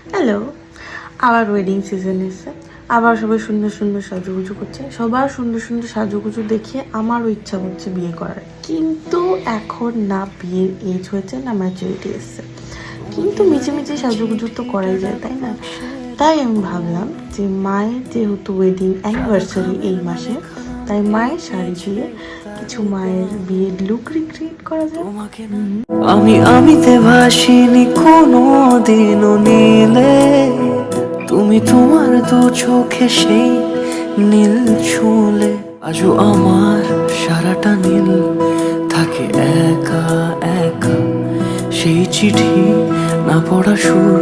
Hello, আবার wedding season এসে আবার সবাই সুন্দর সুন্দর সাজুগুজু করছে। সবার সুন্দর সুন্দর সাজুগুজু দেখে আমারও ইচ্ছা করছে বিয়ে করার, কিন্তু এখন না বিয়ের এজ হয়েছে না ম্যাচুরিটি এসছে। কিন্তু মিছিমিছি সাজুগুজু তো করাই যায়, তাই না? তাই আমি ভাবলাম যে মায়ের যেহেতু ওয়েডিং অ্যানিভার্সারি এই মাসে, তাই মায়ের শাড়ি দিয়ে কিছু মায়ের বিয়ের লুক রিক্রিয়েট করা যায়। আমিতে ভাসিনি কোনো দিনও নীলে, তুমি তোমার দু চোখে সেই নীল ছুঁলে। আজও আমার সারাটা নীল থাকে একা একা, সেই চিঠি না পড়া সুর